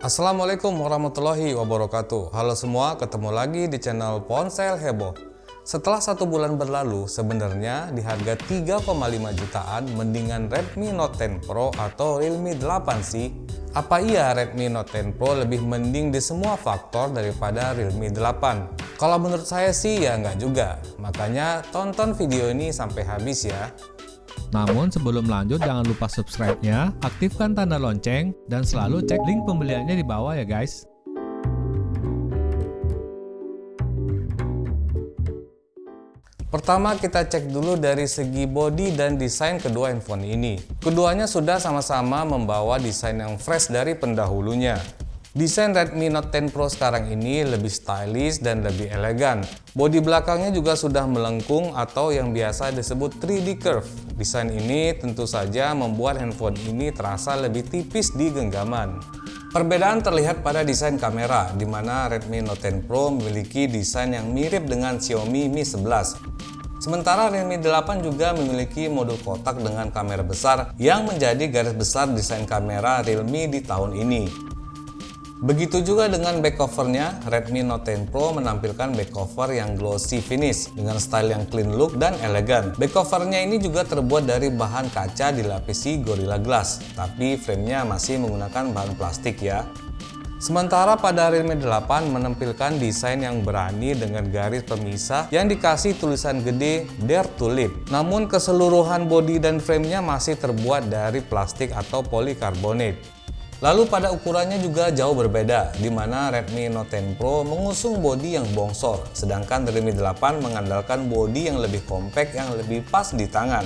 Assalamualaikum warahmatullahi wabarakatuh. Halo semua, ketemu lagi di channel Ponsel Heboh. Setelah 1 bulan berlalu, sebenarnya di harga 3,5 jutaan mendingan Redmi Note 10 Pro atau Realme 8 sih. Apa iya Redmi Note 10 Pro lebih mending di semua faktor daripada Realme 8? Kalau menurut saya sih ya nggak juga. Makanya tonton video ini sampai habis ya. Namun sebelum lanjut jangan lupa subscribe-nya, aktifkan tanda lonceng, dan selalu cek link pembeliannya di bawah ya guys. Pertama kita cek dulu dari segi bodi dan desain kedua handphone ini. Keduanya sudah sama-sama membawa desain yang fresh dari pendahulunya. Desain Redmi Note 10 Pro sekarang ini lebih stylish dan lebih elegan. Bodi belakangnya juga sudah melengkung atau yang biasa disebut 3D curve. Desain ini tentu saja membuat handphone ini terasa lebih tipis di genggaman. Perbedaan terlihat pada desain kamera, di mana Redmi Note 10 Pro memiliki desain yang mirip dengan Xiaomi Mi 11. Sementara Realme 8 juga memiliki modul kotak dengan kamera besar yang menjadi garis besar desain kamera Realme di tahun ini. Begitu juga dengan back covernya, Redmi Note 10 Pro menampilkan back cover yang glossy finish dengan style yang clean look dan elegan. Back covernya ini juga terbuat dari bahan kaca dilapisi Gorilla Glass, tapi framenya masih menggunakan bahan plastik ya. Sementara pada Realme 8 menampilkan desain yang berani dengan garis pemisah yang dikasih tulisan gede Dare to Live. Namun keseluruhan bodi dan framenya masih terbuat dari plastik atau polikarbonat. Lalu pada ukurannya juga jauh berbeda, di mana Redmi Note 10 Pro mengusung bodi yang bongsor, sedangkan Realme 8 mengandalkan bodi yang lebih kompak yang lebih pas di tangan.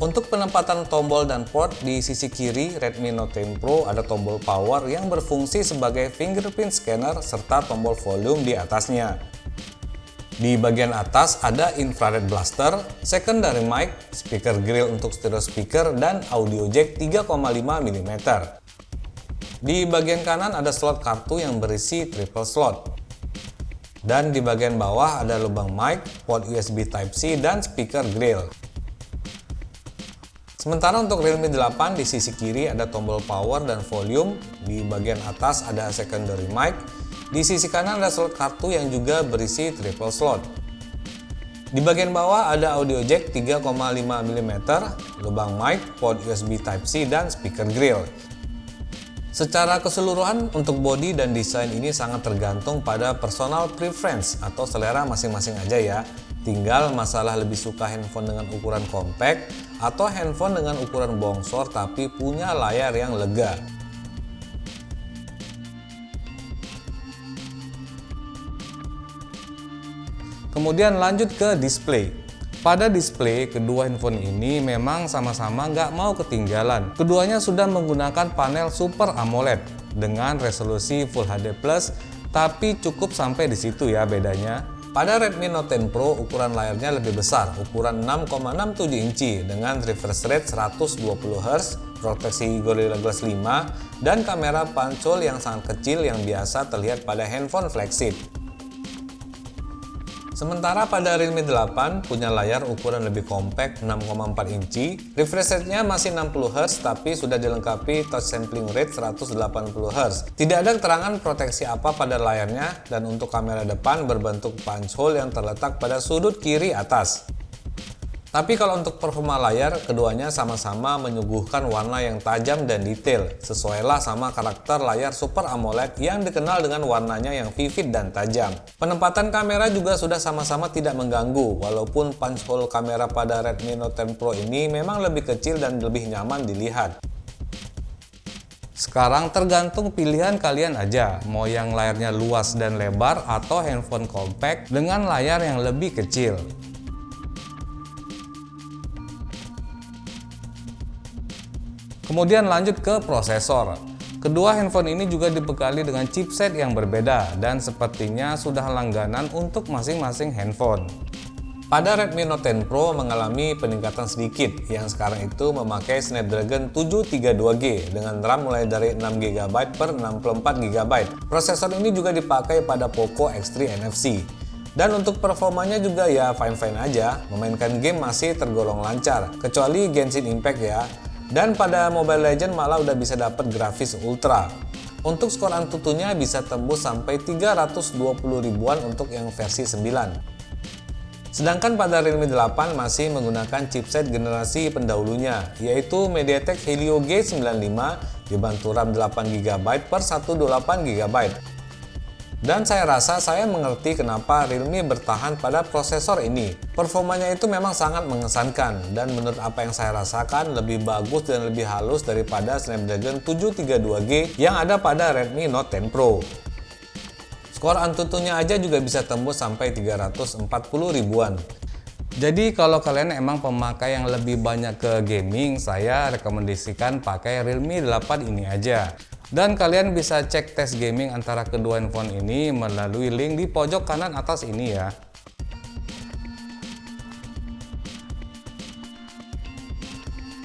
Untuk penempatan tombol dan port di sisi kiri Redmi Note 10 Pro ada tombol power yang berfungsi sebagai fingerprint scanner serta tombol volume di atasnya. Di bagian atas ada infrared blaster, secondary mic, speaker grill untuk stereo speaker, dan audio jack 3,5 mm. Di bagian kanan ada slot kartu yang berisi triple slot. Dan di bagian bawah ada lubang mic, port USB Type-C, dan speaker grill. Sementara untuk Realme 8 di sisi kiri ada tombol power dan volume, di bagian atas ada secondary mic, di sisi kanan ada slot kartu yang juga berisi triple slot. Di bagian bawah ada audio jack 3,5 mm, lubang mic, port USB Type-C, dan speaker grill. Secara keseluruhan untuk bodi dan desain ini sangat tergantung pada personal preference atau selera masing-masing aja ya. Tinggal masalah lebih suka handphone dengan ukuran compact atau handphone dengan ukuran bongsor tapi punya layar yang lega. Kemudian lanjut ke display. Pada display, kedua handphone ini memang sama-sama nggak mau ketinggalan. Keduanya sudah menggunakan panel Super AMOLED dengan resolusi Full HD+, tapi cukup sampai di situ ya bedanya. Pada Redmi Note 10 Pro ukuran layarnya lebih besar, ukuran 6,67 inci dengan refresh rate 120 Hz, proteksi Gorilla Glass 5, dan kamera pancol yang sangat kecil yang biasa terlihat pada handphone flagship. Sementara pada Realme 8 punya layar ukuran lebih kompak 6,4 inci, refresh rate-nya masih 60 Hz tapi sudah dilengkapi touch sampling rate 180 Hz. Tidak ada keterangan proteksi apa pada layarnya dan untuk kamera depan berbentuk punch hole yang terletak pada sudut kiri atas. Tapi kalau untuk performa layar, keduanya sama-sama menyuguhkan warna yang tajam dan detail, sesuailah sama karakter layar Super AMOLED yang dikenal dengan warnanya yang vivid dan tajam. Penempatan kamera juga sudah sama-sama tidak mengganggu, walaupun punch hole kamera pada Redmi Note 10 Pro ini memang lebih kecil dan lebih nyaman dilihat. Sekarang tergantung pilihan kalian aja, mau yang layarnya luas dan lebar atau handphone compact dengan layar yang lebih kecil. Kemudian lanjut ke prosesor. Kedua handphone ini juga dibekali dengan chipset yang berbeda dan sepertinya sudah langganan untuk masing-masing handphone. Pada Redmi Note 10 Pro mengalami peningkatan sedikit yang sekarang itu memakai Snapdragon 732G dengan RAM mulai dari 6GB per 64GB. Prosesor ini juga dipakai pada Poco X3 NFC. Dan untuk performanya juga ya fine-fine aja, memainkan game masih tergolong lancar, kecuali Genshin Impact ya. Dan pada Mobile Legends malah udah bisa dapat grafis ultra. Untuk skor Antutunya bisa tembus sampai 320 ribuan untuk yang versi 9. Sedangkan pada Realme 8 masih menggunakan chipset generasi pendahulunya, yaitu MediaTek Helio G95 dibantu RAM 8GB per 128GB. Dan saya rasa saya mengerti kenapa Realme bertahan pada prosesor ini. Performanya itu memang sangat mengesankan, dan menurut apa yang saya rasakan lebih bagus dan lebih halus daripada Snapdragon 732G yang ada pada Redmi Note 10 Pro. Skor Antutunya aja juga bisa tembus sampai 340 ribuan. Jadi kalau kalian emang pemakai yang lebih banyak ke gaming, saya rekomendasikan pakai Realme 8 ini aja. Dan kalian bisa cek tes gaming antara kedua handphone ini melalui link di pojok kanan atas ini ya.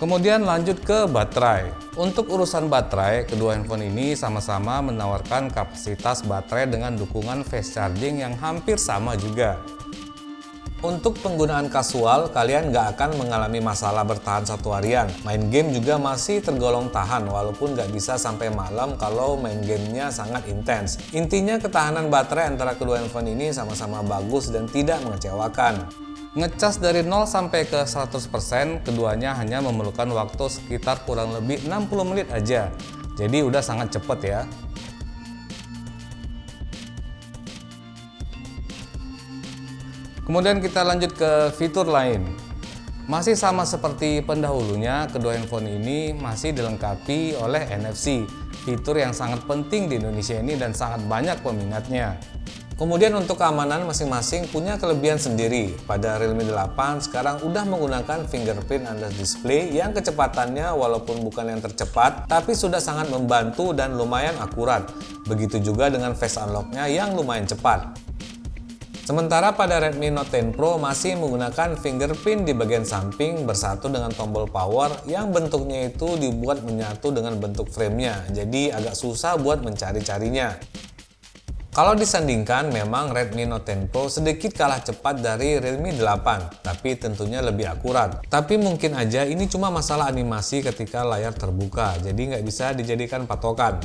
Kemudian lanjut ke baterai. Untuk urusan baterai, kedua handphone ini sama-sama menawarkan kapasitas baterai dengan dukungan fast charging yang hampir sama juga. Untuk penggunaan kasual, kalian nggak akan mengalami masalah bertahan satu harian. Main game juga masih tergolong tahan, walaupun nggak bisa sampai malam kalau main gamenya sangat intens. Intinya ketahanan baterai antara kedua handphone ini sama-sama bagus dan tidak mengecewakan. Ngecas dari 0 sampai ke 100%, keduanya hanya memerlukan waktu sekitar kurang lebih 60 menit aja. Jadi udah sangat cepet ya. Kemudian kita lanjut ke fitur lain. Masih sama seperti pendahulunya, kedua handphone ini masih dilengkapi oleh NFC, fitur yang sangat penting di Indonesia ini dan sangat banyak peminatnya. Kemudian untuk keamanan masing-masing punya kelebihan sendiri. Pada Realme 8 sekarang udah menggunakan fingerprint under display yang kecepatannya walaupun bukan yang tercepat, tapi sudah sangat membantu dan lumayan akurat. Begitu juga dengan face unlock-nya yang lumayan cepat. Sementara pada Redmi Note 10 Pro masih menggunakan fingerprint di bagian samping bersatu dengan tombol power yang bentuknya itu dibuat menyatu dengan bentuk framenya, jadi agak susah buat mencari-carinya. Kalau disandingkan, memang Redmi Note 10 Pro sedikit kalah cepat dari Realme 8, tapi tentunya lebih akurat. Tapi mungkin aja ini cuma masalah animasi ketika layar terbuka, jadi nggak bisa dijadikan patokan.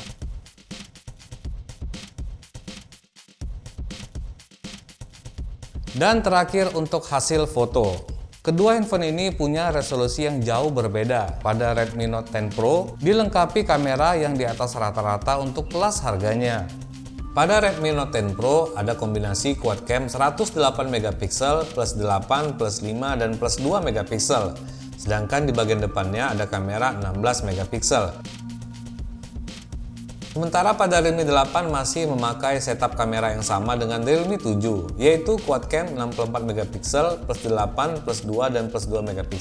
Dan terakhir untuk hasil foto. Kedua handphone ini punya resolusi yang jauh berbeda. Pada Redmi Note 10 Pro dilengkapi kamera yang di atas rata-rata untuk kelas harganya. Pada Redmi Note 10 Pro ada kombinasi quad cam 108MP plus 8 plus 5 dan plus 2MP. Sedangkan di bagian depannya ada kamera 16MP. Sementara pada Realme 8 masih memakai setup kamera yang sama dengan Realme 7, yaitu quad cam 64MP plus 8 plus 2 dan plus 2MP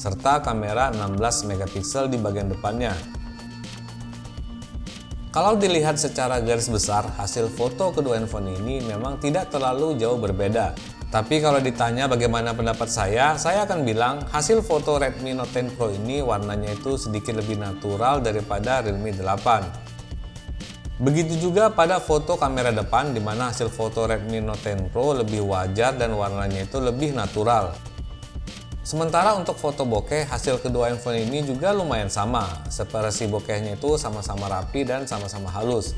serta kamera 16MP di bagian depannya. Kalau dilihat secara garis besar, hasil foto kedua handphone ini memang tidak terlalu jauh berbeda. Tapi kalau ditanya bagaimana pendapat saya akan bilang hasil foto Redmi Note 10 Pro ini warnanya itu sedikit lebih natural daripada Realme 8. Begitu juga pada foto kamera depan, di mana hasil foto Redmi Note 10 Pro lebih wajar dan warnanya itu lebih natural. Sementara untuk foto bokeh, hasil kedua handphone ini juga lumayan sama. Seperti bokehnya itu sama-sama rapi dan sama-sama halus.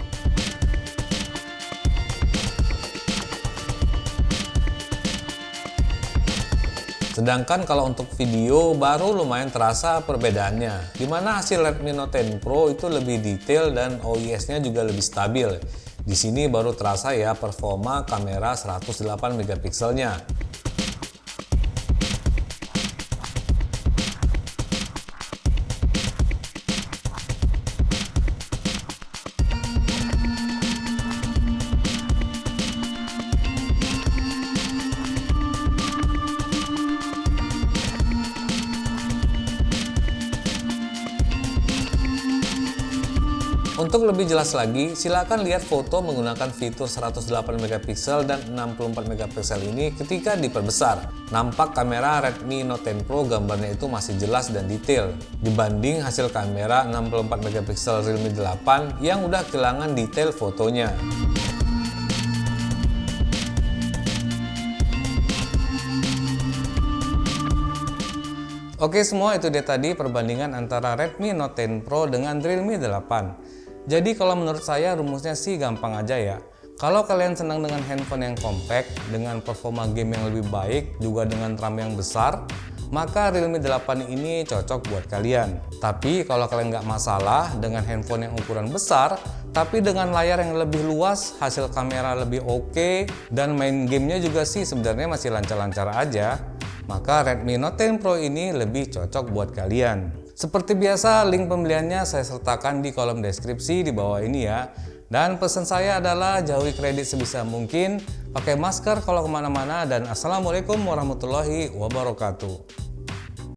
Sedangkan kalau untuk video baru lumayan terasa perbedaannya, dimana hasil Redmi Note 10 Pro itu lebih detail dan OIS-nya juga lebih stabil. Di sini baru terasa ya performa kamera 108MP-nya. Untuk lebih jelas lagi, silakan lihat foto menggunakan fitur 108MP dan 64MP ini ketika diperbesar. Nampak kamera Redmi Note 10 Pro gambarnya itu masih jelas dan detail dibanding hasil kamera 64MP Realme 8 yang udah kehilangan detail fotonya. Oke semua, itu dia tadi perbandingan antara Redmi Note 10 Pro dengan Realme 8. Jadi kalau menurut saya rumusnya sih gampang aja ya. Kalau kalian senang dengan handphone yang compact, dengan performa game yang lebih baik, juga dengan RAM yang besar, maka Realme 8 ini cocok buat kalian. Tapi kalau kalian nggak masalah dengan handphone yang ukuran besar, tapi dengan layar yang lebih luas, hasil kamera lebih oke, dan main gamenya juga sih sebenarnya masih lancar-lancar aja, maka Redmi Note 10 Pro ini lebih cocok buat kalian. Seperti biasa, link pembeliannya saya sertakan di kolom deskripsi di bawah ini ya. Dan pesan saya adalah jauhi kredit sebisa mungkin, pakai masker kalau kemana-mana, dan assalamualaikum warahmatullahi wabarakatuh.